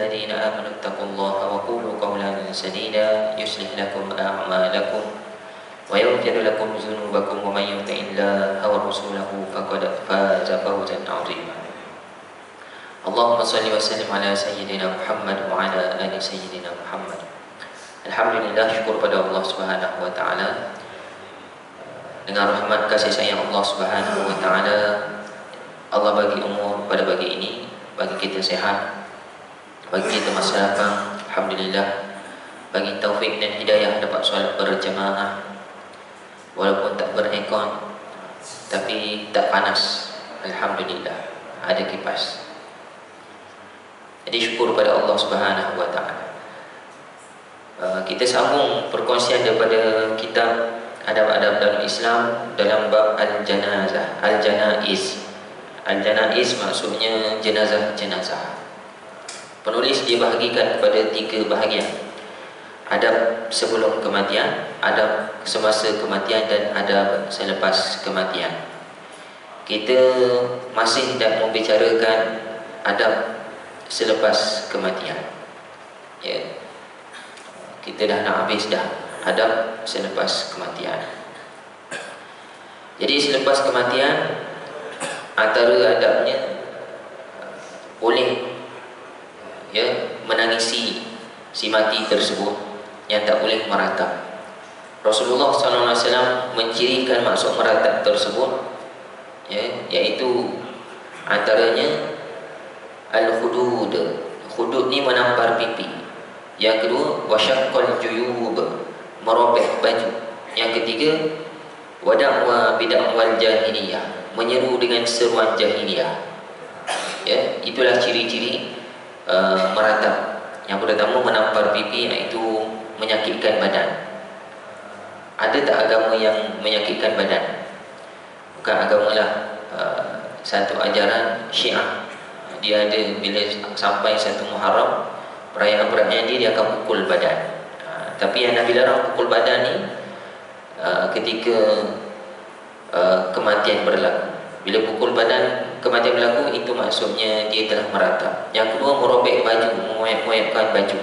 الذين آمنوا اتقوا الله وقولوا قولا سديدا يصلح لكم أعمالكم ويغفر لكم ذنوبكم ومن يطع الله ورسوله فقد فاز فوزا عظيما. اللهم صل وسلم على سيدنا محمد وعلى آل سيدنا محمد. Alhamdulillah, syukur pada Allah Subhanahu wa taala. Dengan rahmat kasih sayang Allah Subhanahu wa taala, Allah bagi umur pada pagi ini, bagi kita sehat, bagi kita masa lapang. Alhamdulillah, bagi taufik dan hidayah dapat solat berjamaah walaupun tak berekon tapi tak panas. Alhamdulillah, ada kipas. Jadi syukur pada Allah Subhanahu wa taala. Kita sambung perkongsian daripada kitab Adab-adab dalam Islam dalam bab al-janazah, al-janaiz. Al-janaiz maksudnya jenazah-jenazah. Penulis dia bahagikan kepada 3 bahagian. Adab sebelum kematian, adab semasa kematian, dan adab selepas kematian. Kita masih hendak membicarakan adab selepas kematian. Ya. Kita dah nak habis dah adab selepas kematian. Jadi selepas kematian, antara adabnya boleh menangisi si mati tersebut yang tak boleh meratap. Rasulullah SAW mencirikan maksud meratap tersebut, iaitu antaranya al-khudud. Khudud ni menampar pipi. Yang kedua, wasyaqqal juyub, merobek baju. Yang ketiga, wada'wa bid'awal jahiliyah, menyeru dengan seruan jahiliyah. Ya, itulah ciri-ciri meratap. Yang pertama, menampar pipi, iaitu menyakitkan badan. Ada tak agama yang menyakitkan badan? Bukan agamalah, satu ajaran Syiah. Dia ada bila sampai satu Muharram, perayaan-perayaan dia akan pukul badan. Tapi yang Nabi larang pukul badan ni ketika kematian berlaku. Bila pukul badan kematian berlaku, itu maksudnya dia telah meratap. Yang kedua, merobek baju, mengoyak-ngoyakkan baju.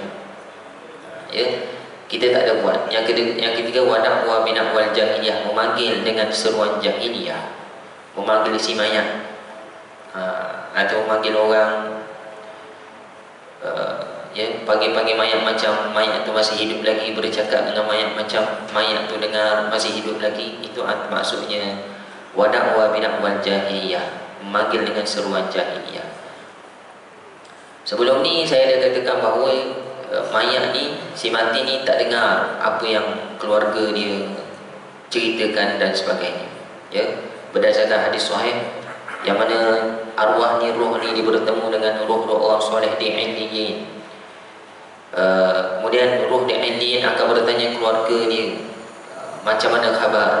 Ya, kita tak ada buat. Yang ketiga, wada'wa bina'wal jahiliyah, memanggil dengan seruan jahiliyah, memanggil si mayat, atau memanggil orang, panggil-panggil mayat macam mayat tu masih hidup lagi, bercakap dengan mayat macam mayat tu dengar masih hidup lagi. Itu maksudnya wada'wa bina'wal jahiliyah, memanggil dengan seruan jahiliyah. Sebelum ni saya dah katakan bahawa mayat ni, si mati ni tak dengar apa yang keluarga dia ceritakan dan sebagainya. Ya, berdasarkan hadis sahih yang mana arwah ni, roh ni dia bertemu dengan roh-roh orang soleh di Illiyin. Kemudian roh di Illiyin akan bertanya keluarga dia, macam mana khabar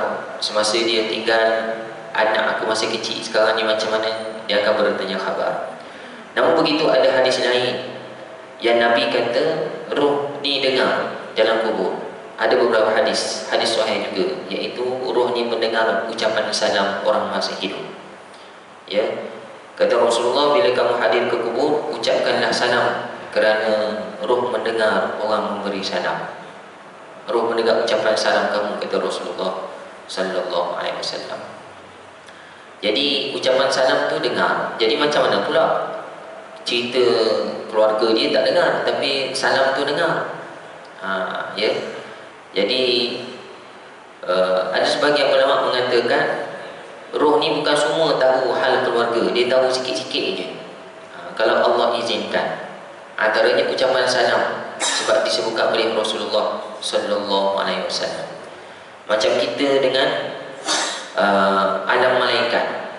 semasa dia tinggal, anak aku masih kecil, sekarang ni macam mana, dia akan bertanya khabar. Namun begitu ada hadis lain yang Nabi kata roh ni dengar dalam kubur. Ada beberapa hadis sahih juga, iaitu roh ni mendengar ucapan salam orang masih hidup. Ya, kata Rasulullah, bila kamu hadir ke kubur, ucapkanlah salam, kerana roh mendengar orang memberi salam. Roh mendengar ucapan salam kamu, kata Rasulullah sallallahu alaihi wasallam. Jadi ucapan salam tu dengar. Jadi macam mana pula cerita keluarga dia tak dengar, tapi salam tu dengar? Ya. Jadi ada sebagian ulama mengatakan roh ni bukan semua tahu hal keluarga, dia tahu sikit-sikit je. Kalau Allah izinkan. Antaranya ucapan salam, sebab disebutkan oleh Rasulullah sallallahu alaihi wasallam. Macam kita dengan alam malaikat.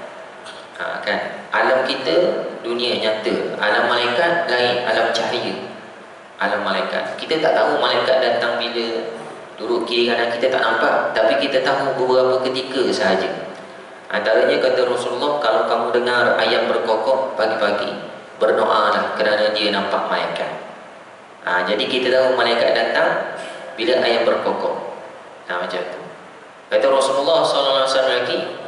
Kan? Alam kita dunia nyata, alam malaikat lain, alam cahaya. Alam malaikat, kita tak tahu malaikat datang bila, duduk kiri kanan kita tak nampak, tapi kita tahu beberapa ketika sahaja. Antaranya kata Rasulullah, kalau kamu dengar ayam berkokok pagi-pagi, berdoalah kerana dia nampak malaikat. Jadi kita tahu malaikat datang bila ayam berkokok. Macam tu. Kata Rasulullah SAW lagi,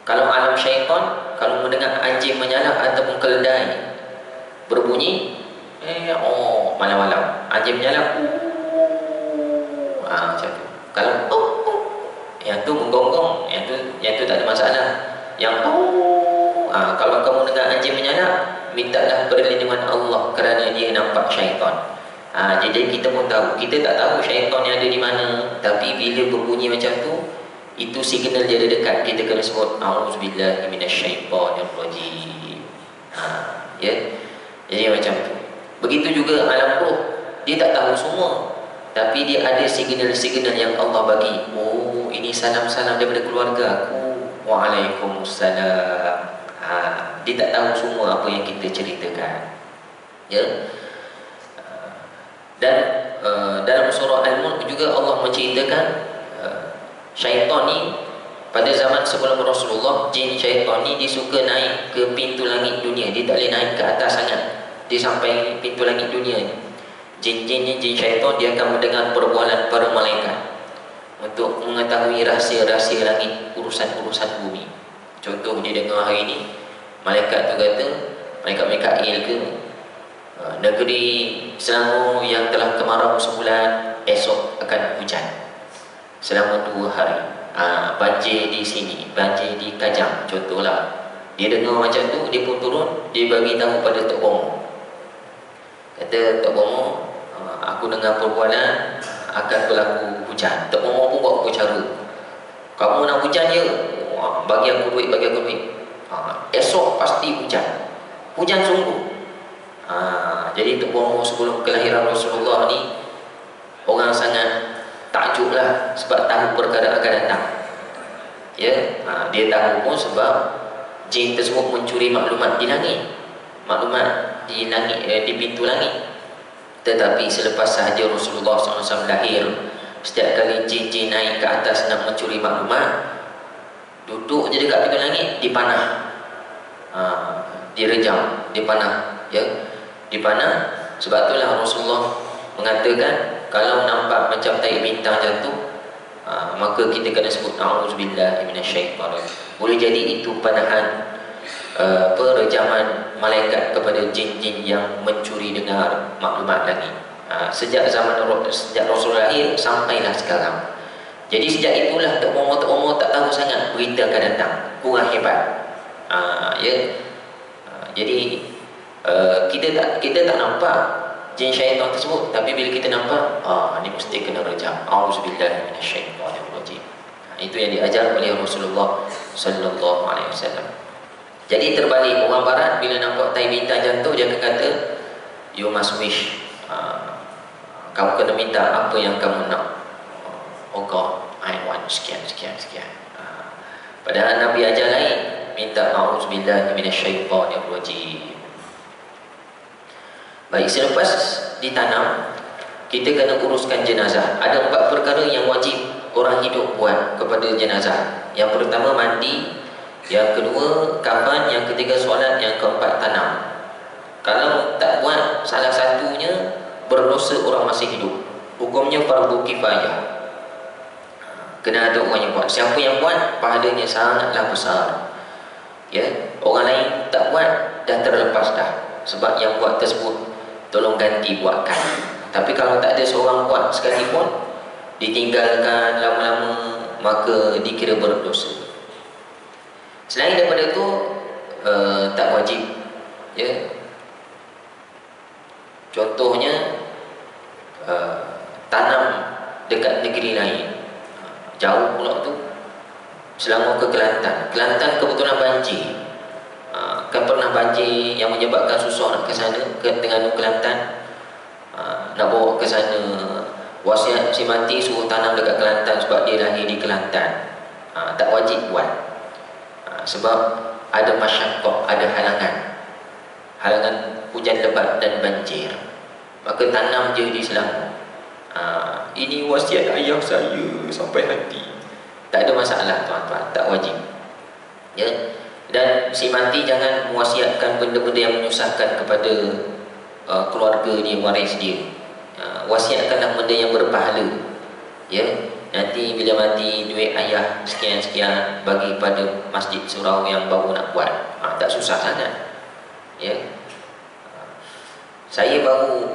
kalau alam syaitan, kalau mendengar anjing menyalak ataupun keledai berbunyi, malam-malam anjing menyalak, macam tu. Kalau yang tu menggonggong, yang tu tak ada masalah. Yang kalau kamu dengar anjing menyalak, mintalah perlindungan Allah kerana dia nampak syaitan. Jadi kita pun tahu, kita tak tahu syaitan yang ada di mana, tapi bila berbunyi macam tu, itu signal dia ada dekat. Kita kena sebut auzubillahi minasyaitonirrajim. Ya. Jadi macam tu. Begitu juga alam roh, dia tak tahu semua, tapi dia ada signal-signal yang Allah bagi. Ini salam-salam daripada keluarga aku. Waalaikumsalam. Dia tak tahu semua apa yang kita ceritakan. Ya. Dan dalam surah Al-Mulk juga Allah menceritakan syaitan ni pada zaman sebelum Rasulullah, jin syaitan ni dia suka naik ke pintu langit dunia. Dia tak boleh naik ke atas sangat, dia sampai pintu langit dunia ni. Jin-jin ni, jin syaitan, dia akan mendengar perbualan para malaikat untuk mengetahui rahsia-rahsia langit, urusan-urusan bumi. Contoh dia dengar hari ni malaikat tu kata, malaikat Mikail ke, negeri Selangor yang telah kemarau sebulan, esok akan hujan selama 2 hari. Banjir di sini, banjir di Kajang, contohlah. Dia dengar macam tu, dia pun turun, dia bagi tahu pada Tok Bomo. Kata, Tok Bomo, aku dengar perbualan akan berlaku hujan. Tok Bomo pun buat cara, kamu nak hujan je, bagi aku duit, bagi aku duit. Esok pasti hujan, hujan sungguh. Jadi Tok Bomo sebelum kelahiran Rasulullah ni, orang sangat takjub lah, sebab tahu perkara akan datang. Ya, dia tahu pun sebab jin tersebut mencuri maklumat di langit, maklumat di langit, di pintu langit. Tetapi selepas sahaja Rasulullah SAW lahir, setiap kali jin-jin naik ke atas nak mencuri maklumat, duduk je dekat pintu langit, dipanah, direjam, dipanah, ya, dipanah. Sebab itulah Rasulullah mengatakan, kalau nampak macam tahi bintang jatuh, maka kita kena sebut auzubillahi minasyaitonirrajim. Boleh jadi itu panahan, rejaman malaikat kepada jin-jin yang mencuri dengar maklumat langit. Sejak Rasul lahir sampailah sekarang. Jadi sejak itulah Tok Bomo tak tahu sangat berita akan datang, kurang hebat. Ya. Jadi kita tak nampak jin syaitan tersebut, tapi bila kita nampak, ni mesti kena rejam. Auzubillahi minasyaitonirrajim. Itu yang diajar oleh Rasulullah sallallahu alaihi wasallam. Jadi terbalik, orang barat bila nampak tahi bintang jatuh, dia akan kata, you must wish, kamu kena minta apa yang kamu nak. Oh God, I want sekian. Padahal Nabi ajar lain, minta auzubillahi minasyaitonirrajim. Baik, selepas ditanam, kita kena uruskan jenazah. Ada 4 perkara yang wajib orang hidup buat kepada jenazah. Yang pertama mandi, yang kedua kafan, yang ketiga solat, yang keempat tanam. Kalau tak buat salah satunya, berdosa orang masih hidup. Hukumnya fardu kifayah, kena ada orang yang buat. Siapa yang buat, pahalanya sangatlah besar. Ya, orang lain tak buat, dah terlepas dah. Sebab yang buat tersebut tolong ganti buatkan. Tapi kalau tak ada seorang buat sekalipun, ditinggalkan lama-lama, maka dikira berdosa. Selain daripada itu, tak wajib. Ya. Contohnya, tanam dekat negeri lain, jauh pula tu, Selangor ke Kelantan. Kelantan kebetulan banjir. Kan pernah banjir yang menyebabkan susah nak ke sana, ke Terengganu Kelantan. Nak bawa ke sana, wasiat si mati suruh tanam dekat Kelantan sebab dia lahir di Kelantan. Tak wajib buat, sebab ada masyaqqah, ada halangan hujan lebat dan banjir. Maka tanam je di Selangor. Ini wasiat ayah saya sampai hati, tak ada masalah tuan-tuan, tak wajib. Ya. Dan si mati jangan mewasiatkan benda-benda yang menyusahkan kepada keluarga dia, waris dia. Wasiatkanlah benda yang berpahala. Ya. nanti bila mati duit ayah sekian-sekian bagi pada masjid surau yang baru nak buat. Tak susah sangat. Ya. Saya baru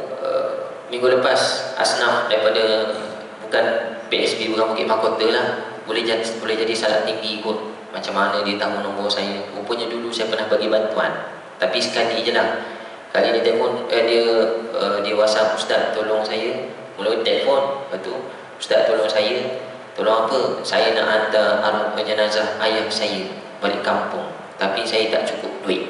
minggu lepas asnaf daripada bukan PSB bukan Bukit Mahkota lah, boleh jadi salat tinggi ikut macam mana dia tahu nombor saya. Rupanya dulu saya pernah bagi bantuan, tapi sekali je lah. Kali dia telefon, dia WhatsApp, "Ustaz tolong saya." Mula telefon, lepas tu, "Ustaz tolong saya." "Tolong apa?" "Saya nak hantar arwah jenazah ayah saya balik kampung, tapi saya tak cukup duit."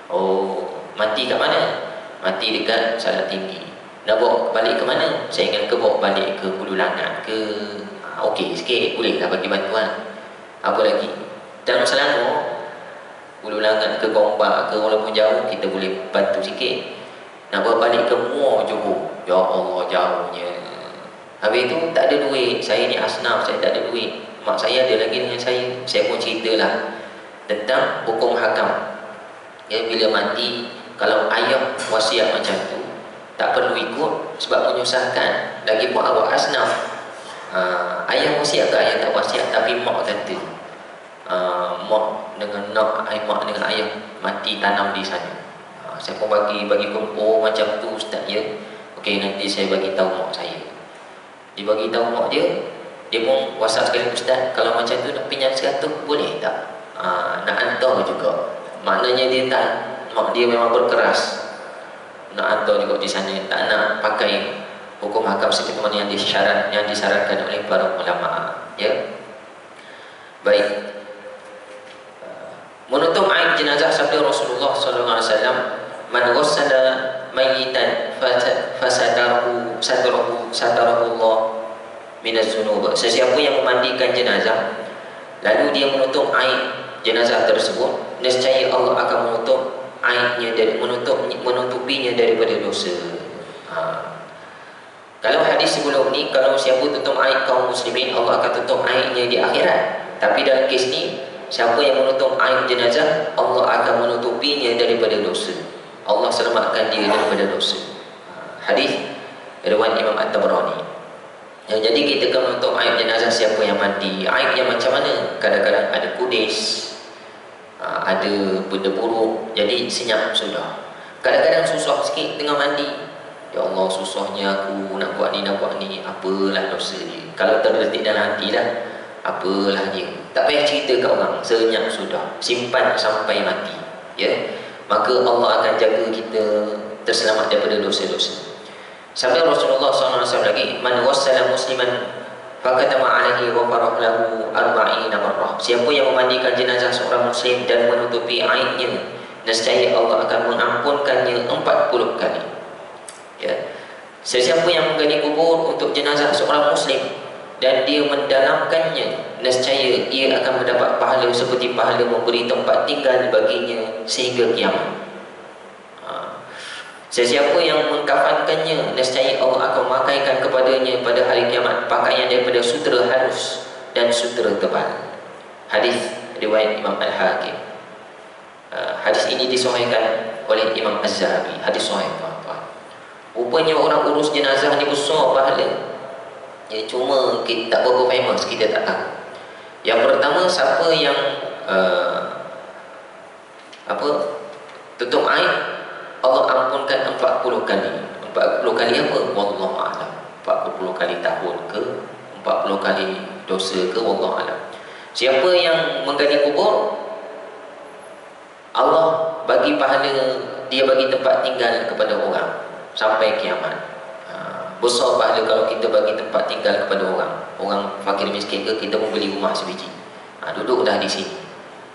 "Oh, mati kat mana?" "Mati dekat Salat Tinggi." "Nak bawa balik ke mana?" "Saya ingin bawa balik ke Hulu Langat ke." "Okey sikit, boleh lah bagi bantuan." "Apa lagi?" "Dalam Selangor, Hulu Langat ke Gombak ke, walaupun jauh kita boleh bantu sikit." "Nak bawa balik ke Muar Johor." "Ya Allah, jauhnya." Habis itu tak ada duit. Saya ni asnaf, saya tak ada duit. Mak saya ada lagi dengan saya. Saya pun ceritalah tentang hukum hakam. Ya, bila mati, kalau ayah wasiat macam tu, tak perlu ikut sebab menyusahkan. Lagi pun awak asnaf, ayah wasiat ke ayah tak wasiat, tapi mak kata, mak dengan ayah mati tanam di sana. Saya pun bagi kumpul macam tu, "Ustaz ya. Okey, nanti saya bagi tahu mak saya." Dia bagi tahu mak dia pun WhatsApp sekali, "Ustaz, kalau macam tu nak pinjam 100 boleh tak?" Nak hantar juga. Maknanya dia tak, mak dia memang berkeras nak hantar juga di sana, tak nak pakai hukum hakam seperti mana yang disyaratkan oleh para ulama. Ya. Baik. Menutup aib jenazah, sabda Rasulullah sallallahu alaihi wasallam, "Man ghassala mayyitan satarahu Allah minaz dzunub." Sesiapa yang memandikan jenazah lalu dia menutup aib jenazah tersebut, nescaya Allah akan menutup aibnya dan menutupinya daripada dosa. Kalau hadis sebelum ni, kalau siapa tutup aib kaum muslimin, Allah akan tutup aibnya di akhirat. Tapi dalam kes ni, siapa yang menutup aib jenazah, Allah akan menutupinya daripada dosa. Allah selamatkan dia daripada dosa. Hadis riwayat Imam At-Tabrani. Jadi kita kan menutup aib jenazah siapa yang mati. Aib yang macam mana? Kadang-kadang ada kudis, ada benda buruk, jadi senyap sudah. Kadang-kadang susah sikit tengah mandi, "Ya Allah, susahnya aku nak buat ni, apalah dosa dia." Kalau terletik dalam hati lah, apalah dia, tak payah cerita kat orang, senyap sudah, simpan sampai mati. Ya, maka Allah akan jaga kita terselamat daripada dosa-dosa. Sabda Rasulullah SAW lagi, "Man ghassala musliman fakatama alaihi ghafara lahu 40 marrah." Siapa yang memandikan jenazah seorang muslim dan menutupi aibnya, nescaya Allah akan mengampunkannya 40 kali. Ya. Sesiapa yang menggali kubur untuk jenazah seorang muslim dan dia mendalamkannya, nescaya ia akan mendapat pahala seperti pahala memberi tempat tinggal baginya sehingga kiamat. Sesiapa yang mengkafankannya, nescaya Allah akan memakaikan kepadanya pada hari kiamat pakaian daripada sutera halus dan sutera tebal. Hadis riwayat Imam Al-Hakim. Hadis ini disahihkan oleh Imam Az-Zahabi. Hadis sahih, tuan-tuan. Rupanya orang urus jenazah ni besar pahala. Ya, cuma kita tak berapa famous, kita tak tahu. Yang pertama, siapa yang tutup aib, Allah ampunkan 40 kali. 40 kali apa? Wallahu a'lam. 40 kali tahun ke, 40 kali dosa ke, wallahu a'lam. Siapa yang menggali kubur, Allah bagi pahala, dia bagi tempat tinggal kepada orang sampai kiamat. Besar pahala kalau kita bagi tempat tinggal kepada orang fakir miskin ke, kita mau beli rumah sebiji, duduk dah di sini,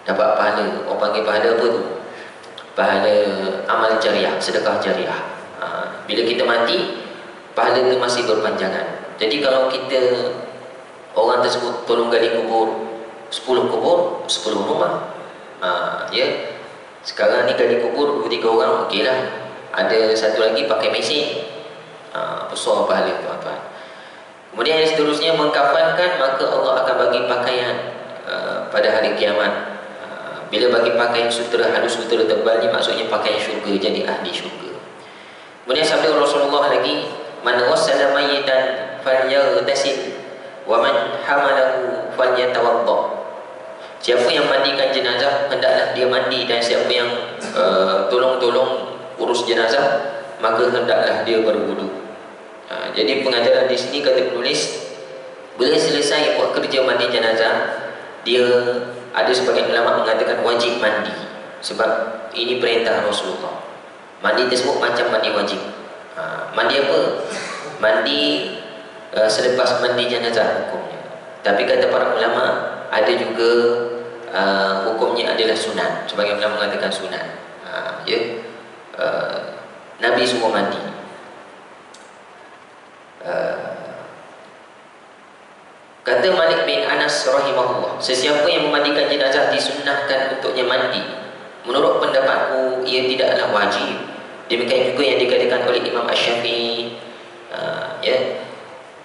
dapat pahala. Orang panggil pahala apa tu? Pahala amal jariah, sedekah jariah. Bila kita mati, pahala itu masih berpanjangan. Jadi kalau kita, orang tersebut tolong gali kubur 10 kubur, 10 rumah. Ya. Sekarang ni gali kubur 2-3 orang, okey lah. Ada satu lagi pakai mesin, besar pahala, tuan-tuan. Kemudian yang seterusnya, mengkafankan, maka Allah akan bagi pakaian pada hari kiamat. Bila bagi pakaian sutera halus, sutera tebal ni maksudnya pakaian syurga, jadi ahli syurga. Kemudian sabda Rasulullah lagi, "Man ghassala mayyitan falyaghtasil wa man hamalahu falyatawadda. Siapa yang mandikan jenazah hendaklah dia mandi, dan siapa yang tolong urus jenazah maka hendaklah dia berwudu. Jadi pengajaran di sini kata penulis, bila selesai buat kerja mandi jenazah, dia ada sebagian ulama mengatakan wajib mandi, sebab ini perintah Rasulullah. Mandi tersebut macam mandi wajib. Mandi apa? Mandi selepas mandi jenazah hukumnya. Tapi kata para ulama ada juga hukumnya adalah sunat. Sebagian ulama mengatakan sunat. Nabi suruh mandi. Kata Malik bin Anas rahimahullah, sesiapa yang memandikan jenazah disunnahkan untuknya mandi. Menurut pendapatku ia tidaklah wajib. Demikian juga yang dikatakan oleh Imam Asy-Syafi'i,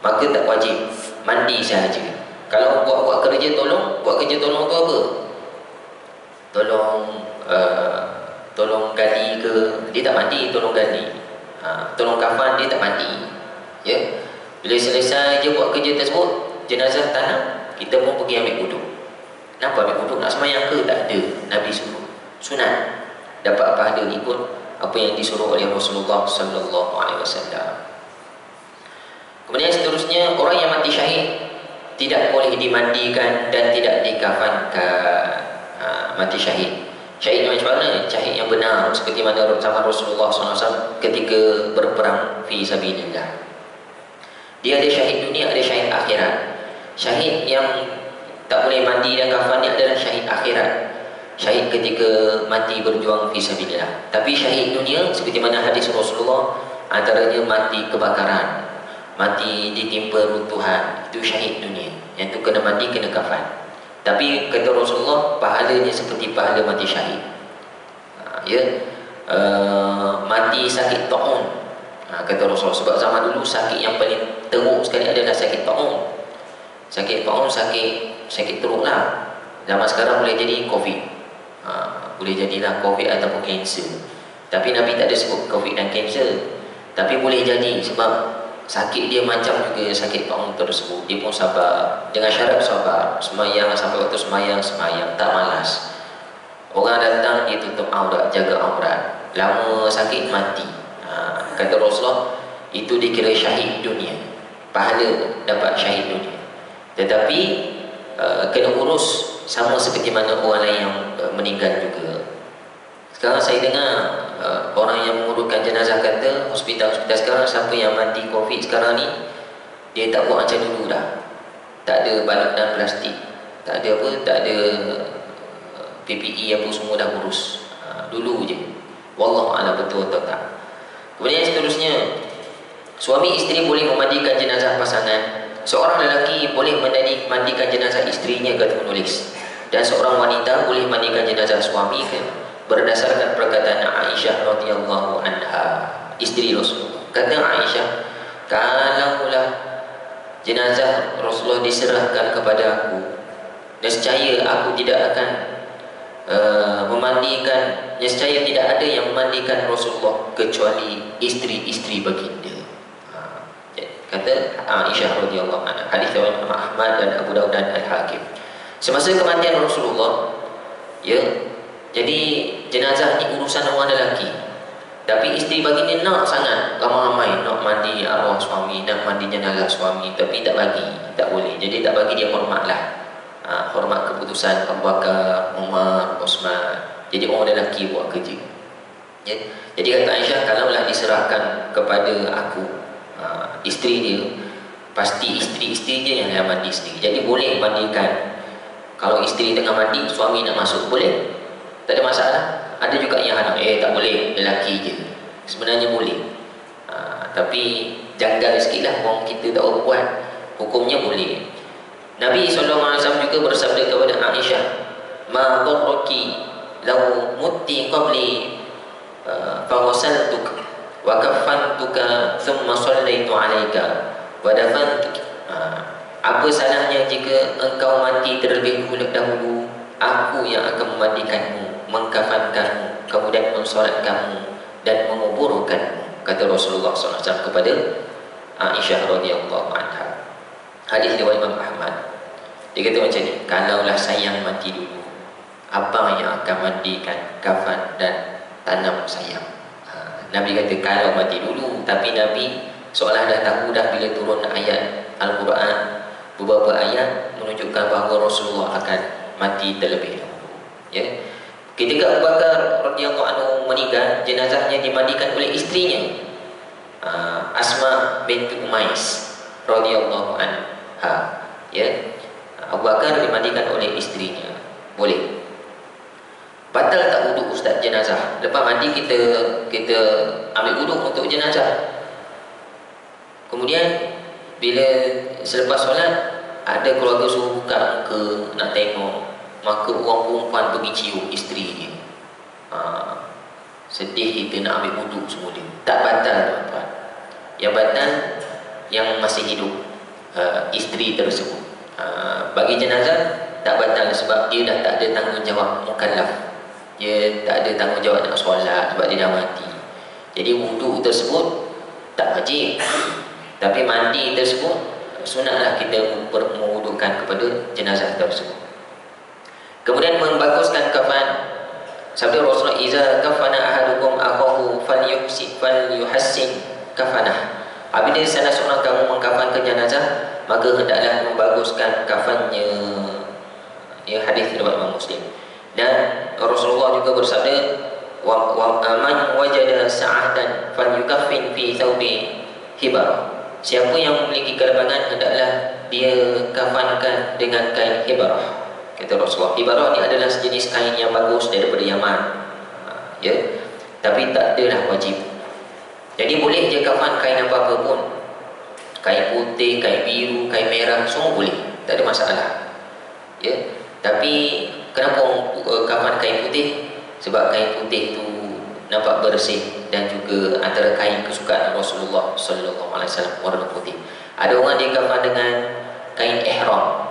maka tak wajib, mandi sahaja. Kalau buat kerja tolong, buat kerja tolong tu apa? Tolong gali ke, dia tak mandi, tolong gali. Tolong kafan, dia tak mandi. Ya. Bila selesai je buat kerja tersebut, jenazah tanam, kita pun pergi ambil wuduk. Kenapa ambil wuduk? Nak semayang ke? Tak ada. Nabi suruh. Sunat. Dapat pahala ikut apa yang disuruh oleh Rasulullah sallallahu alaihi wasallam. Kemudian seterusnya, orang yang mati syahid tidak boleh dimandikan dan tidak dikafankan. Mati syahid. Syahid macam mana? Syahid yang benar, seperti mana zaman Rasulullah SAW ketika berperang fi sabilillah. Dia ada syahid dunia, ada syahid akhirat. Syahid yang tak boleh mandi dan kafan ni adalah syahid akhirat. Syahid ketika mati berjuang fi sabilillah. Tapi syahid dunia seperti mana hadis Rasulullah, antaranya mati kebakaran, mati ditimpa runtuhan, itu syahid dunia. Yang tu kena mandi, kena kafan. Tapi kata Rasulullah, pahalanya seperti pahala mati syahid. Mati sakit taun, kata Rasulullah. Sebab zaman dulu sakit yang paling teruk sekali adalah sakit taun. Sakit taun, sakit teruk lah. Zaman sekarang boleh jadi COVID, boleh jadilah COVID ataupun kanser. Tapi Nabi tak ada sebut COVID dan kanser. Tapi boleh jadi sebab sakit dia macam juga sakit taun tersebut. Dia pun sabar, dengan syarat sabar. Semayang sampai waktu semayang, tak malas. Orang datang, dia tutup aurat, jaga aurat. Lama sakit, mati. Kata Rasulullah, itu dikira syahid dunia. Pahala dapat syahid dunia. Tetapi kena urus sama seperti mana orang lain yang meninggal juga. Sekarang saya dengar orang yang menguruskan jenazah kata, hospital-hospital sekarang, siapa yang mati COVID sekarang ni, dia tak buat macam dulu dah. Tak ada baladan plastik, tak ada apa, tak ada PPE apa, semua dah urus. Dulu je. Wallahualam betul atau tak. Kemudian seterusnya, suami isteri boleh memandikan jenazah pasangan. Seorang lelaki boleh mandikan jenazah isterinya, kata penulis. Dan seorang wanita boleh mandikan jenazah suami, berdasarkan perkataan Aisyah radhiyallahu anha, isteri Rasulullah. Kata Aisyah, kalaulah jenazah Rasulullah diserahkan kepada aku, nescaya aku tidak akan memandikan, nescaya tidak ada yang memandikan Rasulullah kecuali isteri-isteri baginda. Kata Aisyah radhiyallahu anha, hadis riwayat Imam Ahmad dan Abu Daud dan Al-Hakim. Semasa kematian Rasulullah, jadi jenazah ni urusan orang lelaki. Tapi isteri baginda nak sangat, ramai-ramai nak mandi arwah suami, nak mandi jenazah suami, tapi tak bagi, tak boleh. Jadi tak bagi, dia hormatlah. Hormat keputusan Abu Bakar, Umar, Osman. Jadi orang lelaki buat kerja. Jadi kata Aisyah, kalaulah diserahkan kepada aku, isteri dia, pasti isteri-isteri dia yang mandi sendiri. Jadi boleh mandikan. Kalau isteri tengah mandi, suami nak masuk, boleh, tak ada masalah. Ada juga yang haram, tak boleh, lelaki je. Sebenarnya boleh, tapi janggal sikit lah, orang kita tak buat. Hukumnya boleh. Nabi SAW juga bersabda kepada Aisyah, ma darraki law mutti qabli faghasaltuk wa kaffantuka thumma sallaitu alaika wa dafantuk. Apa salahnya jika engkau mati terlebih dahulu, aku yang akan memandikanmu, mengkafankanmu, kemudian mensolatkanmu dan menguburkanmu, kata Rasulullah SAW kepada Aisyah radhiyallahu anha. Hadis riwayat Imam Ahmad. Dia kata macam ni, kalaulah sayang mati dulu, abang yang akan mandikan kafan dan tanam sayang. Nabi kata kalau mati dulu, tapi Nabi seolah dah tahu dah bila turun ayat Al-Quran, beberapa ayat menunjukkan bahawa Rasulullah akan mati terlebih dahulu. Ya. Ketika Abu Bakar radhiyallahu anhu meninggal, jenazahnya dimandikan oleh isterinya, Asma binti Umais radhiyallahu anha. Ya. Abu Bakar dimandikan oleh isterinya. Boleh. Batal tak wuduk ustaz jenazah? Lepas mandi kita ambil wuduk untuk jenazah. Kemudian bila selepas solat ada keluarga suruh buka muka nak tengok, maka orang perempuan pergi cium isteri dia. Sedih kita nak ambil wuduk semula. Tak batal tuan-tuan. Yang batal yang masih hidup isteri tersebut. Bagi jenazah tak batal sebab dia dah tak ada tanggungjawab mukallaf. Dia tak ada tanggungjawab nak solat sebab dia dah mati. Jadi wuduk tersebut tak wajib, tapi mandi tersebut sunatlah kita mewudukkan kepada jenazah tersebut. Kemudian membaguskan kafan. Sabda Rasulullah, iza kafana ahadukum akhahu falyuhassin kafanah. Apabila salah seorang kamu mengkafankan jenazah, maka hendaklah membaguskan kafannya. Ia hadis riwayat Imam Muslim. Dan Rasulullah juga bersabda, man wajada sa'atan falyukaffin fi thawbi hibarah. Siapa yang memiliki kelebihan hendaklah dia kafankan dengan kain hibarah. Kata Rasulullah, hibarah ni adalah sejenis kain yang bagus daripada Yaman. Ya, tapi tak adalah wajib. Jadi boleh je kafan kain apa-apa pun. Kain putih, kain biru, kain merah, semua boleh. Tak ada masalah. Ya, tapi kenapa kafan kain putih? Sebab kain putih tu nampak bersih dan juga antara kain kesukaan Rasulullah sallallahu alaihi wasallam warna putih. Ada orang dia kafan dengan kain ihram.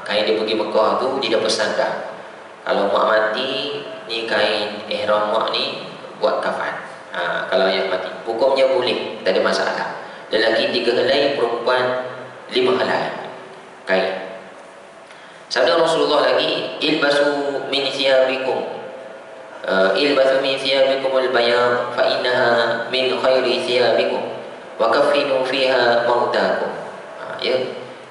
Kain dia pergi Mekah tu dia dah pesan dah. Kalau mak mati ni kain ihram mak ni buat kafan. Kalau ayah mati, hukumnya boleh, tak ada masalah. Lelaki 3 helai, perempuan 5 helai kain. Sabda Rasulullah lagi, ilbasu min thiyabikum al-bayam fa innaha min khairi thiyabikum wa kaffinu fiha mautakum. Ya.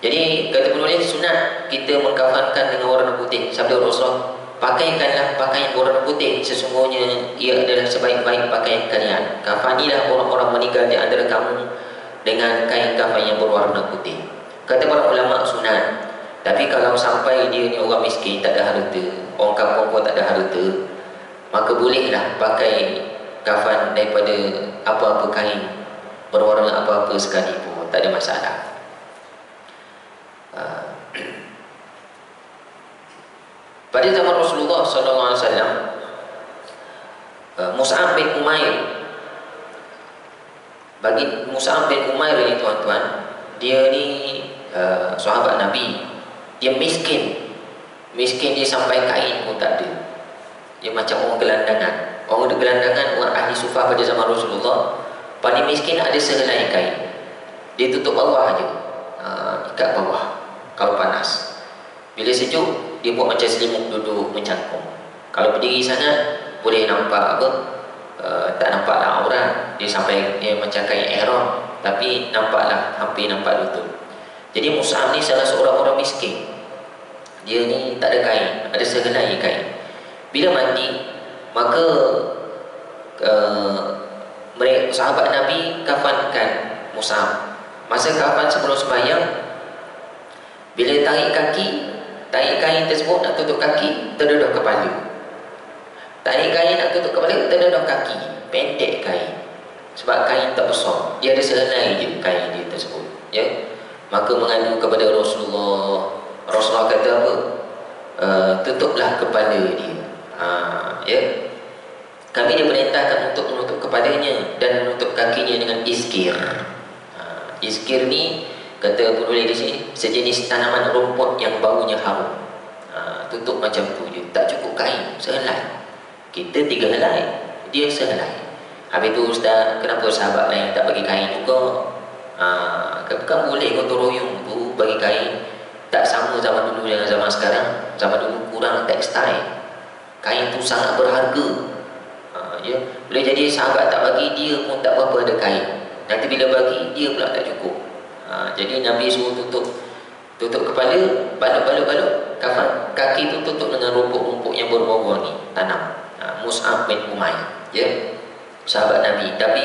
Jadi kata penulis, sunat kita mengkafankan dengan warna putih. Sabda Rasulullah, pakaikanlah pakaian warna putih, sesungguhnya ia adalah sebaik-baik pakaian kalian. Kafanilah orang-orang meninggal di antara kamu dengan kain kafan yang berwarna putih. Kata para ulama sunat. Tapi kalau sampai dia ni orang miskin, tak ada harta, orang kampung pun tak ada harta, maka bolehlah pakai kafan daripada apa-apa kain berwarna apa-apa sekalipun, tak ada masalah. Pada zaman Rasulullah SAW, Mus'ab bin Umair, bagi Mus'ab bin Umair ni tuan-tuan, dia ni sahabat Nabi. Dia miskin dia sampai kain pun tak ada. Dia macam orang gelandangan. Orang gelandangan, orang ahli sufah pada zaman Rasulullah, paling miskin ada sehelai kain. Dia tutup bawah je, ikat bawah kalau panas. Bila sejuk, dia buat macam selimut, duduk mencangkung. Kalau berdiri sangat, boleh nampak apa? Tak nampaklah aurat. Dia sampai dia macam kain ihram, tapi nampaklah, hampir nampak lutut. Jadi Mus'ab ni salah seorang orang miskin. Dia ni tak ada kain, ada sehelai kain. Bila mati, maka sahabat Nabi kafankan Mus'ab. Masa kafan sebelum sembahyang, bila tarik kain tersebut nak tutup kaki, terdedah kepala. Tarik kain nak tutup kepala, terdedah kaki. Pendek kain. Sebab kain tak besar, dia ada sehelai je kain dia tersebut. Ya. Maka mengadu kepada Rasulullah. Rasulullah kata apa? Tutuplah kepala dia. Ya. Kami diperintahkan untuk menutup kepalanya dan menutup kakinya dengan iskir. Iskir ni kata penulis di sini sejenis tanaman rumput yang baunya harum. Tutup macam tu je. Tak cukup kain, sehelai. Kita 3 helai, dia sehelai. Habis tu ustaz, kenapa sahabat lain tak bagi kain juga? Bukan boleh gotong royong tu bagi kain. Tak sama zaman dulu dengan zaman sekarang. Zaman dulu kurang tekstil, kain tu sangat berharga. Ya, boleh jadi sahabat tak bagi, dia pun tak berapa ada kain. Nanti bila bagi, dia pula tak cukup. Jadi Nabi suruh tutup kepala, balut kafan, kaki tu tutup dengan rumput-rumput yang berwarna-warni tanam. Mus'ab bin Umair, ya, sahabat Nabi. Tapi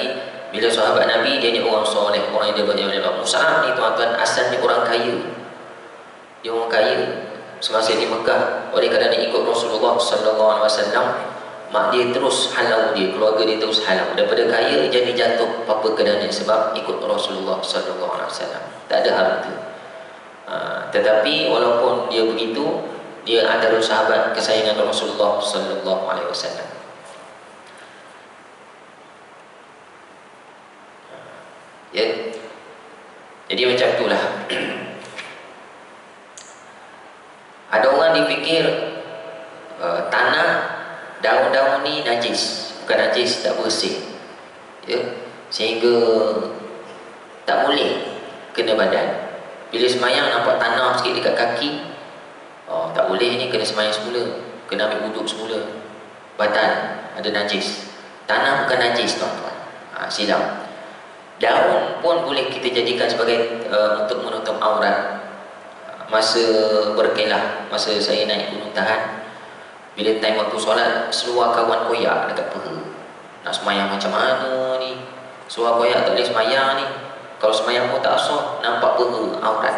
bila sahabat Nabi, dia ni orang soleh, orang yang dia banyak. Mus'ab ni tuan-tuan asalnya orang kaya. Dia orang kaya semasa di Mekah. Oleh kerana dia ikut Rasulullah sallallahu alaihi wasallam, mak dia terus halau dia, keluarga dia terus halau. Daripada kaya jadi jatuh apa keadaan sebab ikut Rasulullah sallallahu alaihi wasallam. Tak ada harta. Tetapi walaupun dia begitu, dia adalah sahabat kesayangan Rasulullah sallallahu alaihi wasallam. Ya. Jadi macam itulah. Ada orang dipikir tanah, daun-daun ni najis. Bukan najis, tak bersih, ya, sehingga tak boleh kena badan. Bila semayang nampak tanah sikit dekat kaki, tak boleh ni, kena semayang semula, kena ambil wuduk semula. Badan ada najis. Tanah bukan najis tuan-tuan, silap. Daun pun boleh kita jadikan sebagai untuk menutup aurat. Masa berkelah, masa saya naik Gunung Tahan, bila time waktu solat, seluar kawan koyak dekat peha. Nak semayang macam mana ni? Seluar koyak tak boleh semayang ni. Kalau semayang pun tak sah, nampak peha, aurat,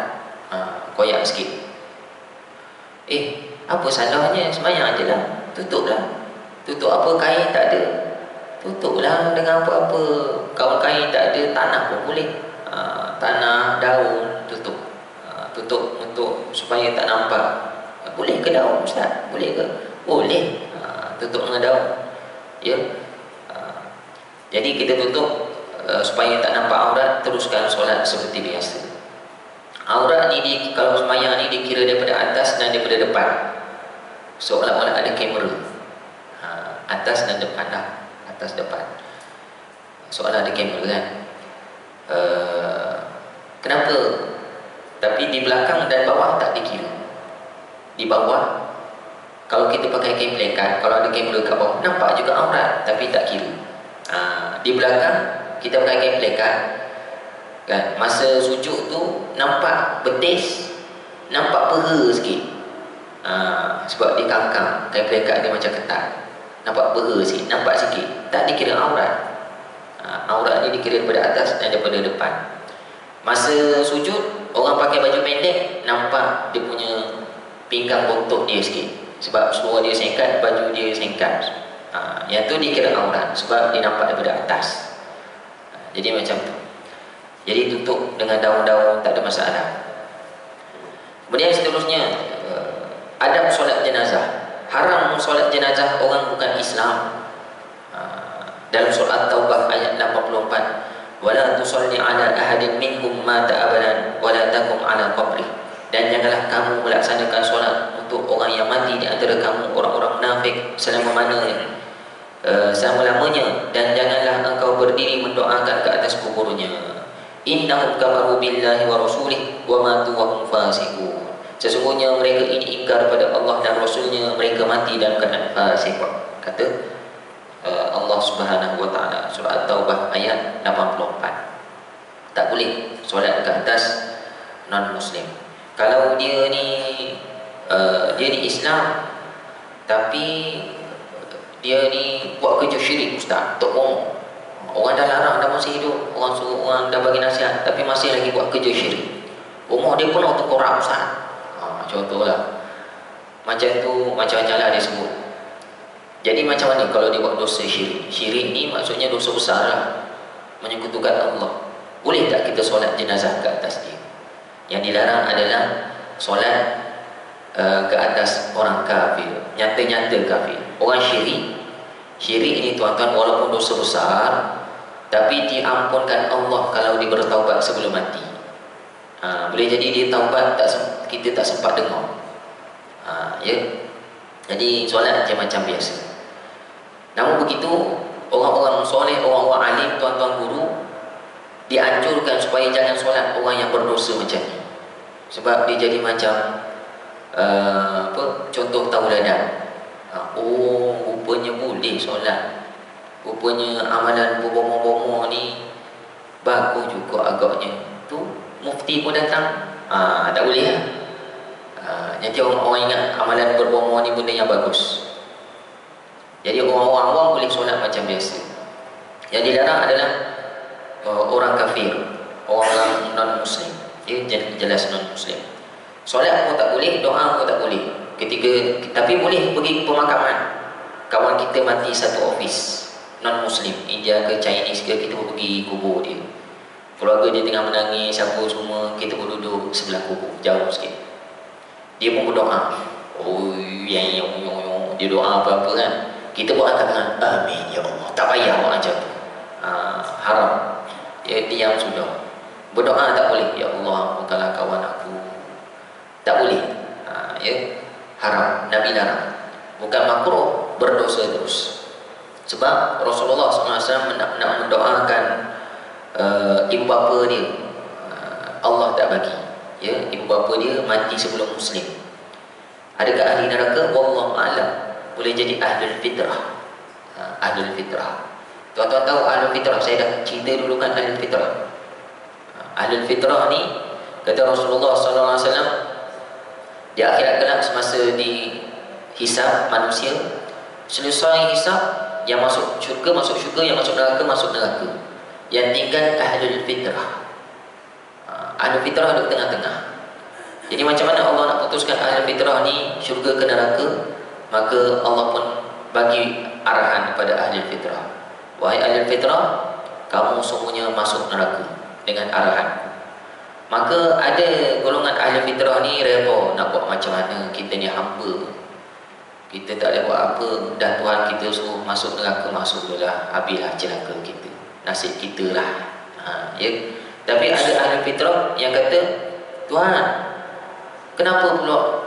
koyak sikit. Apa salahnya? Semayang je lah, tutuplah. Tutup apa, kain tak ada, tutuplah dengan apa-apa. Kalau kain tak ada, tanah pun boleh. Tanah, daun, tutup. Tutup untuk supaya tak nampak. Boleh ke daun, Ustaz? Boleh ke? Boleh. Tutup dengan daun, ya. Jadi kita tutup supaya tak nampak aurat. Teruskan solat seperti biasa. Aurat ni kalau semayang ni dikira daripada atas dan daripada depan, seolah-olah ada kamera. Atas dan depan lah. Atas depan, seolah ada kamera kan. Kenapa? Tapi di belakang dan bawah tak dikira. Di bawah, kalau kita pakai kain pelekat, kalau ada kamera kat bawah, nampak juga aurat, tapi tak kira. Di belakang kita pakai kain pelekat kan, masa sujud tu nampak betis, nampak peha sikit. Sebab dia kangkang, kain pelekat dia macam ketat, nampak peha sikit, nampak sikit, tak dikira aurat. Aurat ni dikira daripada atas dan daripada depan. Masa sujud, orang pakai baju pendek, nampak dia punya pinggang bontot dia sikit, sebab seluar dia singkat, baju dia singkat. Yang tu dikira aurat sebab dia nampak daripada atas. Jadi macam tu. Jadi tutup dengan daun-daun, tak ada masalah. Kemudian seterusnya, adab solat jenazah. Haram solat jenazah orang bukan Islam. Dalam surah At-Taubah ayat 84, wala tusalli ala ahadin minhum mata abadan wala taqum ala qabri. Dan janganlah kamu melaksanakan solat untuk orang yang mati di antara kamu, orang-orang munafik, selama-lamanya, dan janganlah engkau berdiri mendoakan ke atas kuburnya. Innahum kafaru billahi wa rasulih wa matu wa hum fasiqun. Sesungguhnya mereka ini ingkar pada Allah dan Rasulnya, mereka mati dalam keadaan fasik. Kata Allah Subhanahu wa taala, surah At-Taubah ayat 84. Tak boleh solat ke atas non muslim. Kalau dia ni Islam, tapi dia ni buat kerja syirik, Ustaz, tak bohong. Orang dah larang, dah masih hidup, orang suruh, orang dah bagi nasihat, tapi masih lagi buat kerja syirik. Rumah dia penuh tengkorak, Ustaz. Contohlah. Macam tu, macam-macam lah dia sebut. Jadi macam mana kalau dia buat dosa syirik? Syirik ni maksudnya dosa besar lah, menyekutukan Allah. Boleh tak kita solat jenazah ke atas dia? Yang dilarang adalah solat ke atas orang kafir, nyata-nyata kafir. Orang syirik ini tuan-tuan, walaupun dosa besar, tapi diampunkan Allah kalau dia bertaubat sebelum mati. Boleh jadi dia taubat, kita tak sempat dengar. Ya. Jadi solat macam biasa. Namun begitu, orang-orang soleh, orang-orang alim, tuan-tuan guru, dianjurkan supaya jangan solat orang yang berdosa macam ni. Sebab dia jadi macam contoh tauladan. Oh, rupanya boleh solat, rupanya amalan berbomoh-bomoh ni bagus juga agaknya. Tu mufti pun datang, tak boleh lah. Nanti orang ingat amalan berbomoh ni benda yang bagus. Jadi orang-orang awam boleh solat macam biasa. Yang dilarang adalah orang kafir, orang non-muslim. Dia jelas non-muslim. Solat pun tak boleh, doa pun tak boleh. Tapi boleh pergi pemakaman. Kawan kita mati satu office, non-muslim, India ke Chinese ke, kita pun pergi kubur dia. Keluarga dia tengah menangis, siapa semua, kita pun duduk sebelah kubur, jauh sikit. Dia pun berdoa. Oh, dia doa apa-apa kan. Kita pun angkat tangan, amin ya Allah. Tak payah buat macam tu. Haram. Ya, diam sudah. Berdoa tak boleh. Ya Allah, bukanlah kawan aku. Tak boleh. Ya, haram. Nabi larang. Bukan makruh, berdosa terus. Sebab Rasulullah SAW nak mendoakan ibu bapa dia, Allah tak bagi. Ya, ibu bapa dia mati sebelum Muslim. Adakah ahli neraka? Wallahu a'lam. Boleh jadi ahlul fitrah. Ahlul fitrah. Tuan-tuan tahu ahlul fitrah? Saya dah cerita dulu kan ahlul fitrah. Ahlul fitrah ni, kata Rasulullah SAW, di akhirat kelak semasa di hisab manusia, selesai hisab, yang masuk syurga masuk syurga, yang masuk neraka masuk neraka. Yang tinggal ahlul fitrah. Ahlul fitrah duduk tengah-tengah. Jadi macam mana Allah nak putuskan ahlul fitrah ni syurga ke neraka? Maka Allah pun bagi arahan kepada ahlul fitrah. Wahai ahlul fitrah, kamu semuanya masuk neraka dengan arahan. Maka ada golongan ahlul fitrah ni reba nak buat macam mana, kita ni hamba, kita tak boleh buat apa, dah Tuhan kita suruh masuk neraka, masuk je lah, habislah celaka kita, nasib kita lah. Ya. Tapi ada ahli fitrah yang kata, Tuhan, kenapa pula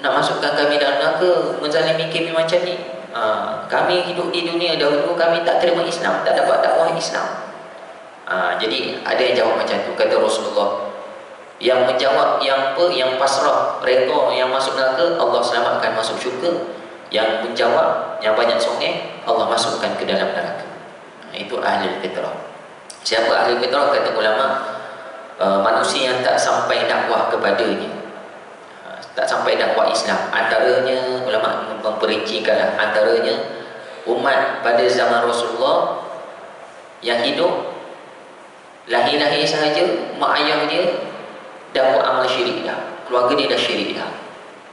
nak masukkan kami dalam neraka, menzalimi kami macam ni? Kami hidup di dunia dahulu, kami tak terima Islam, tak dapat dakwah Islam. Jadi ada yang jawab macam tu. Kata Rasulullah, yang menjawab, yang pasrah, redha, yang masuk neraka, Allah selamatkan masuk syurga. Yang menjawab, yang banyak songeh, Allah masukkan ke dalam neraka. Itu ahli fitrah. Siapa ahli fitrah? Kata ulama, manusia yang tak sampai dakwah kepadanya, tak sampai dakwah Islam. Antaranya, ulama memperincikan, antaranya umat pada zaman Rasulullah yang hidup lahir-lahir sahaja, mak ayah dia dah buat amal syirik dah, keluarga dia dah syirik dah,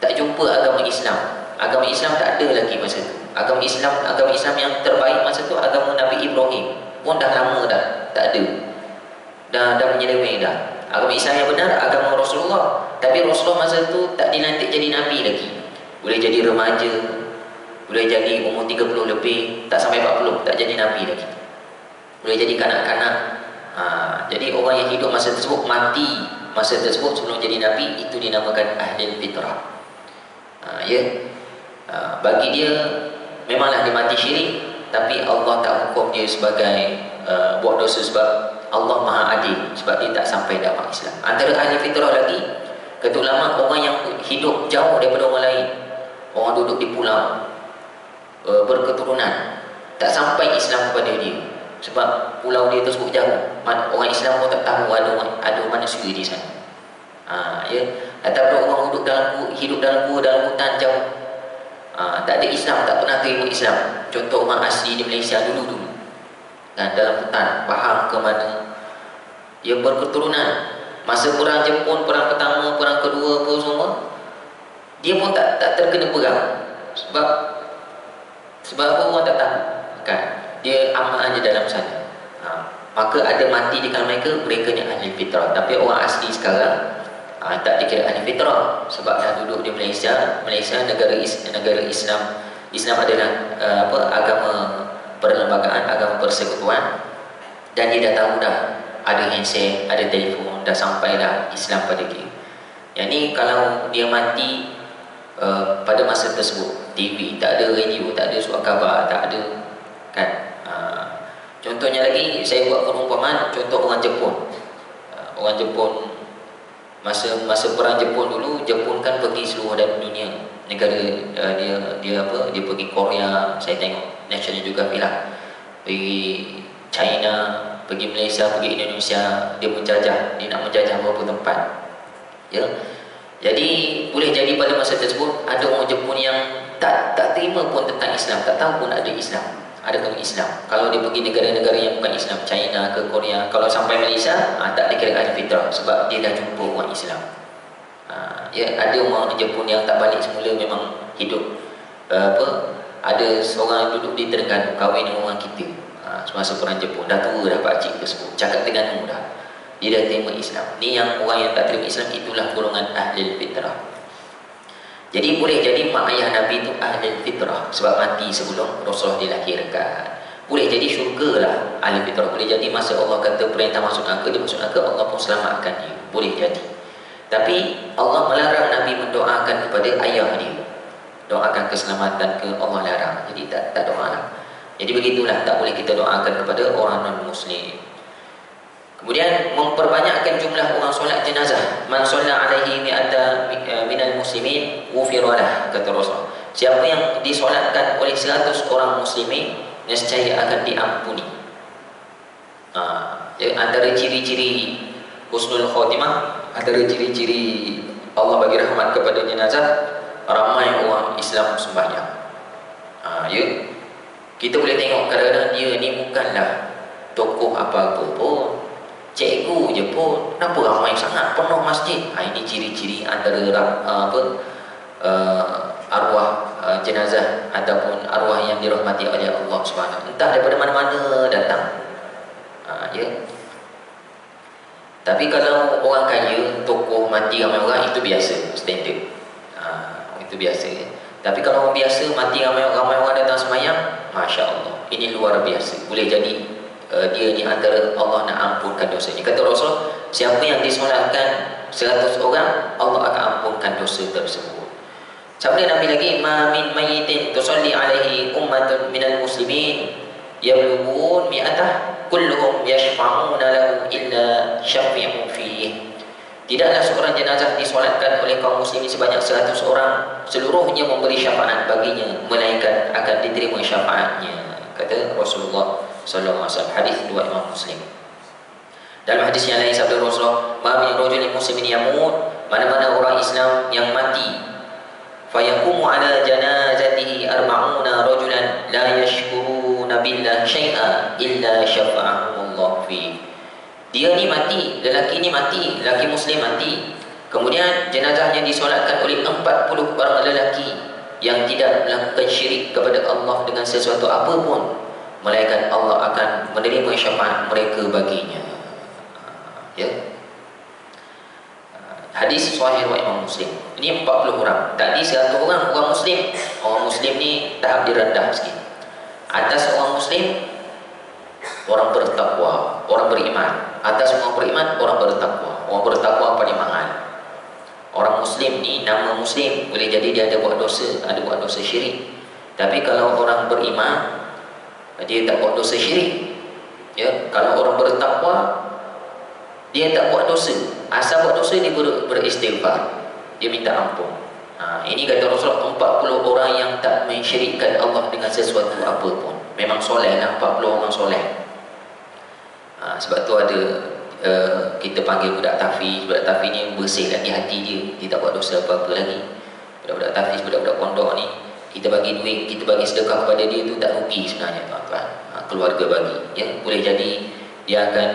tak jumpa agama Islam. Agama Islam tak ada lagi masa tu. Agama Islam yang terbaik masa tu agama Nabi Ibrahim pun dah lama dah tak ada, dah menyeleweng dah. Agama Islam yang benar agama Rasulullah, tapi Rasulullah masa tu tak dilantik jadi Nabi lagi. Boleh jadi remaja, boleh jadi umur 30 lebih, tak sampai 40, tak jadi Nabi lagi. Boleh jadi kanak-kanak. Jadi orang yang hidup masa tersebut, mati masa tersebut sebelum jadi Nabi, itu dinamakan ahli fitrah. Bagi dia memanglah dia mati syirik, tapi Allah tak hukum dia sebagai buat dosa, sebab Allah Maha Adil, sebab dia tak sampai dakwah Islam. Antara ahli fitrah lagi, kata ulama, orang yang hidup jauh daripada orang lain, orang duduk di pulau, berketurunan, tak sampai Islam kepada dia, sebab pulau dia tersebut jauh, orang Islam pun tak tahu ada manusia di sana. Ataupun orang hidup dalam gua, dalam hutan jauh, tak ada Islam, tak pernah terima Islam. Contoh orang asli di Malaysia dulu-dulu, dalam hutan, faham ke mana, dia berketurunan. Masa perang Jepun, perang pertama, perang kedua, apa semua, dia pun tak terkena perang. Sebab apa orang tak tahu kan, dia aman aja dalam sana. Maka ada mati di kalangan mereka ni ahli fitrah. Tapi orang asli sekarang tak dikira ahli fitrah, sebab dah duduk di Malaysia negara Islam adalah agama perlembagaan, agama persekutuan, dan dia dah tahu dah ada handset, ada telefon, dah sampai dah Islam pada dia. Yang ni kalau dia mati pada masa tersebut, TV tak ada, radio tak ada, surat khabar tak ada kan. Contohnya lagi, saya buat perumpamaan contoh orang Jepun. Orang Jepun masa perang Jepun dulu, Jepun kan pergi seluruh dunia negara. Dia pergi Korea, saya tengok National Geographic lah, pergi China, pergi Malaysia, pergi Indonesia. Dia menjajah, dia nak menjajah beberapa tempat, ya. Jadi boleh jadi pada masa tersebut ada orang Jepun yang tak terima pun tentang Islam, tak tahu pun ada Islam, ada agama Islam. Kalau dia pergi negara-negara yang bukan Islam, China ke Korea, kalau sampai Malaysia tak dikira ahli fitrah sebab dia dah jumpa orang Islam. Ya, ada orang Jepun yang tak balik semula, memang hidup ada seorang yang duduk di Terengganu kahwin dengan orang kita semasa perang Jepun, dah tua dah pakcik tersebut, cakap Terengganu dah, dia dah terima Islam. Ni yang orang yang tak terima Islam, itulah golongan ahli fitrah. Jadi boleh jadi mak ayah Nabi itu ahli fitrah sebab mati sebelum Rasulullah dilahirkan. Boleh jadi syurga lah ahli fitrah. Boleh jadi masa Allah kata perintah masuk neraka, dia masuk neraka, Allah pun selamatkan dia. Boleh jadi. Tapi Allah melarang Nabi mendoakan kepada ayah dia, doakan keselamatan ke, Allah larang. Jadi tak doa lah. Jadi begitulah, tak boleh kita doakan kepada orang non-Muslim. Kemudian memperbanyakkan jumlah orang solat jenazah. Man shalla alaihi mi'ata minal muslimin ghufira lah, kata Rasul. Siapa yang disolatkan oleh 100 orang muslimin, nescaya akan diampuni. Ya, antara ciri-ciri husnul khotimah, antara ciri-ciri Allah bagi rahmat kepada jenazah, ramai orang Islam sembahyang. Ya, kita boleh tengok kadang-kadang dia ni bukanlah tokoh apa-apa pun, cikgu je pun, kenapa ramai sangat penuh masjid? Ini ciri-ciri antara arwah jenazah ataupun arwah yang dirahmati oleh Allah Subhanahu. Entah daripada mana-mana datang. Ya. Tapi kalau orang kaya, tokoh mati ramai orang, itu biasa, standard. Itu biasa. Tapi kalau orang biasa mati ramai orang datang sembahyang, Masya Allah, ini luar biasa. Boleh jadi dia ni antara Allah nak ampunkan dosa ni. Kata Rasul, siapa yang disolatkan 100 orang, Allah akan ampunkan dosa tersebut. Sabda Nabi lagi, ma min mayyitin tusalli alaihi ummatun minal muslimin yablughun mi'atah kulluhum yashfa'una lahu illa syafi'u fihi. Tidaklah seorang jenazah disolatkan oleh kaum muslimin sebanyak 100 orang, seluruhnya memberi syafaat baginya, melainkan akan diterima syafaatnya, kata Rasulullah sallallahu alaihi wasallam. Hadis riwayat Imam Muslim. Dalam hadis yang lain sabda Rasulullah, ma min rajulin muslimin yamut, mana-mana orang Islam yang mati, fayaqumu ala janazatihi arba'una rajulan la yashkuruna billah syai'a illa syafa'ahumullah fi. Dia ni mati, lelaki ni mati, lelaki muslim mati, kemudian jenazahnya disolatkan oleh 40 orang lelaki yang tidak melakukan syirik kepada Allah dengan sesuatu apa pun, melainkan Allah akan menerima syafaat mereka baginya. Ya. Hadis sahih riwayat Imam Muslim. Ini 40 orang. Tadi 100 orang Muslim. Orang Muslim ni tahap dia rendah sikit. Atas orang Muslim, orang bertakwa, orang beriman. Atas orang beriman, orang bertakwa. Orang bertakwa paling mahal. Orang Muslim ni, nama Muslim, boleh jadi dia ada buat dosa, ada buat dosa syirik. Tapi kalau orang beriman, dia tak buat dosa syirik. Ya, kalau orang bertakwa, dia tak buat dosa. Asal buat dosa, dia beristighfar, dia minta ampun. Ini kata Rasulullah, 40 orang yang tak mensyirikkan Allah dengan sesuatu apa pun. Memang soleh lah, 40 orang soleh. Sebab tu ada kita panggil budak tafiz. Budak tafiz ni bersih lagi hati dia, dia tak buat dosa apa-apa lagi. Budak-budak tafiz, budak-budak pondok ni, kita bagi duit, kita bagi sedekah kepada dia, tu tak rugi sebenarnya tuan-tuan. Keluarga bagi, ya, boleh jadi dia akan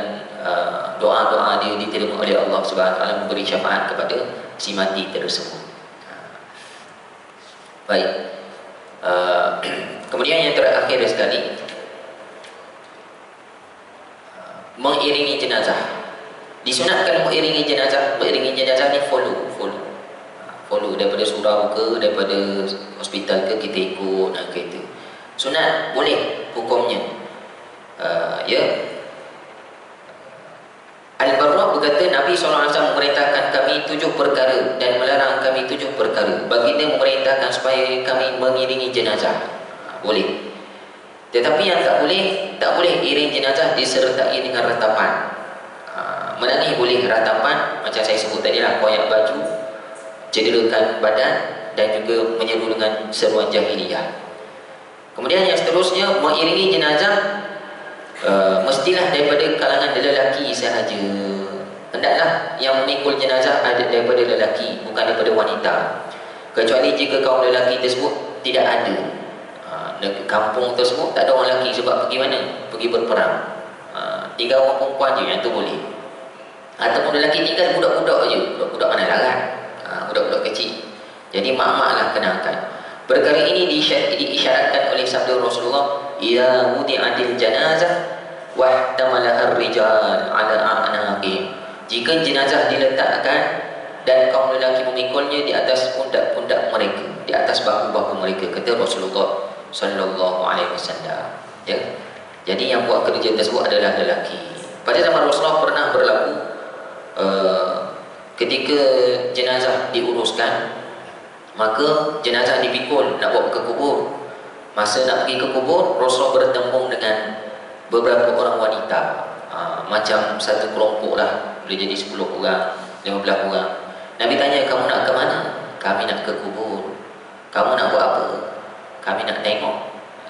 doa-doa dia diterima oleh Allah Subhanahu Wa Taala, memberi syafaat kepada si mati tersebut. Baik. Kemudian yang terakhir sekali, mengiringi jenazah. Disunatkan mengiringi jenazah. Mengiringi jenazah ni follow daripada surau ke, daripada hospital ke, kita ikut kereta. Sunat, boleh hukumnya. Ya. Al-Barra berkata, Nabi SAW memerintahkan kami 7 perkara dan melarang kami 7 perkara. Baginda memerintahkan supaya kami mengiringi jenazah. Boleh. Tetapi yang tak boleh iring jenazah disertai dengan ratapan. Mana ni boleh ratapan, macam saya sebut tadi lah, koyak baju, cederakan badan, dan juga menyeru dengan seruan jahiliyah. Kemudian yang seterusnya, mengiringi jenazah mestilah daripada kalangan lelaki sahaja. Hendaklah yang memikul jenazah ada daripada lelaki, bukan daripada wanita. Kecuali jika kaum lelaki tersebut tidak ada, kampung tersebut tak ada orang lelaki, sebab pergi mana? Pergi berperang. Tinggal orang perempuan je, yang tu boleh. Ataupun lelaki tinggal budak-budak je, budak-budak mana larat, budak-budak kecil. Jadi mak-mak lah kenakan. Perkara ini diisyaratkan oleh sabda Rasulullah, "Idza wudi'atil janazah wahtamalaha ar-rijal 'ala a'naqihim." Jika jenazah diletakkan dan kaum lelaki memikulnya di atas pundak-pundak mereka, di atas bahu-bahu mereka, kata Rasulullah sallallahu alaihi wasallam. Ya. Jadi yang buat kerja tersebut adalah lelaki. Pada zaman Rasulullah pernah berlaku ketika jenazah diuruskan, maka jenazah dipikul nak bawa ke kubur. Masa nak pergi ke kubur, Rasulullah bertembung dengan beberapa orang wanita, macam satu kelompok lah, boleh jadi 10 orang, 15 orang. Nabi tanya, kamu nak ke mana? Kami nak ke kubur. Kamu nak buat apa? Kami nak tengok.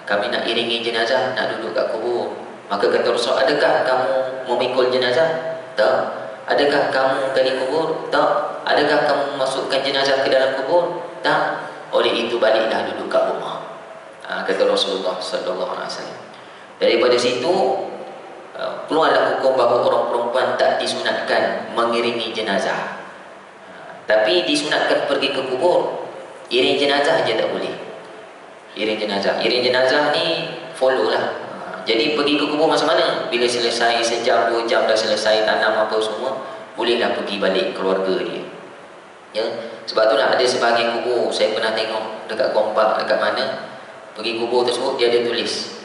Kami nak iringi jenazah, nak duduk kat kubur. Maka kata Rasulullah, adakah kamu memikul jenazah? Tak. Adakah kamu gali kubur? Tak. Adakah kamu masukkan jenazah ke dalam kubur? Tak. Oleh itu baliklah duduk kat rumah, kata Rasulullah sallallahu alaihi wasallam. Daripada situ keluarlah hukum bahawa orang perempuan tak disunatkan mengiringi jenazah, tapi disunatkan pergi ke kubur. Iring jenazah je tak boleh. Iring jenazah ni follow lah. Jadi pergi ke kubur masa mana? Bila selesai sejam 2 jam dah selesai tanam apa semua, bolehlah pergi balik keluarga dia. Ya, sebab tu lah ada sebahagian kubur saya pernah tengok dekat Kompak, dekat mana, pergi kubur tersebut dia ada tulis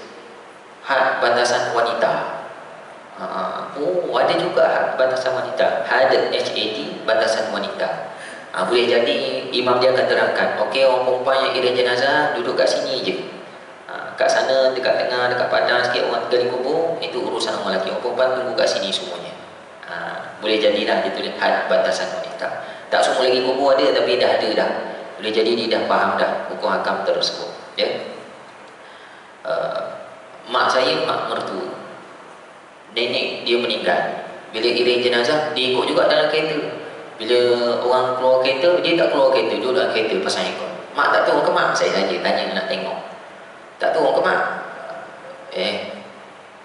had batasan wanita. Ada juga had batasan wanita, had HAD batasan wanita. Boleh jadi imam dia akan terangkan, okey, orang perempuan yang iring jenazah duduk kat sini je. Kat sana, dekat tengah, dekat padang sikit orang tinggal di kubur, itu urusan orang lelaki. Orang perempuan tunggu kat sini semuanya. Boleh jadilah dia tulis had batasan wanita. Tak semua lagi kubur ada, tapi dah ada dah. Boleh jadi dia dah faham dah hukum hakam tersebut. Ya. Mak saya, mak mertua, nenek dia meninggal. Bila iring jenazah, dia ikut juga dalam kereta. Bila orang keluar kereta, dia tak keluar kereta, duduk dalam kereta pasang aircon. Mak tak turun ke mak? Saya saja tanya nak tengok. Tak turun ke mak?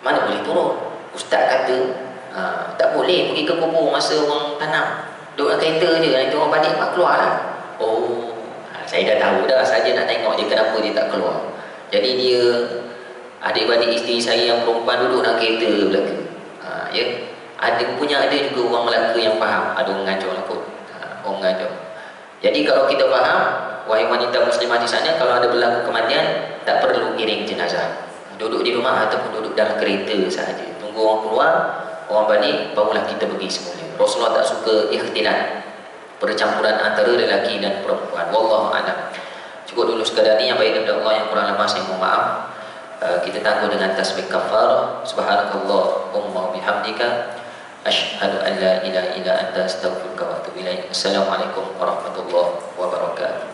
Mana boleh turun? Ustaz kata tak boleh pergi ke kubur masa orang tanam. Duduk dalam kereta je, nanti orang balik mak keluar lah. Saya dah tahu dah, saja nak tengok dia kenapa dia tak keluar. Jadi dia, adik-adik isteri saya yang perempuan duduk dalam kereta belaka. Ya. Ada juga orang Melaka yang faham. Ada orang ngajar lah kot. Orang ngajar. Jadi kalau kita faham, wahai wanita muslimah di sana, kalau ada berlaku kematian, tak perlu iring jenazah. Duduk di rumah ataupun duduk dalam kereta sahaja. Tunggu orang keluar, orang balik, barulah kita pergi semula. Rasulullah tak suka ikhtilat, percampuran antara lelaki dan perempuan. Wallahu a'lam. Cukup dulu sekadar ni, yang baik daripada Allah, yang kurang lemah saya mohon maaf. Kita tangguh dengan tasbih kafarah. Subhanakallahumma bihamdika asyhadu an la ilaha illa anta astaghfiruka wa atubu ilaik. Assalamualaikum warahmatullahi wabarakatuh.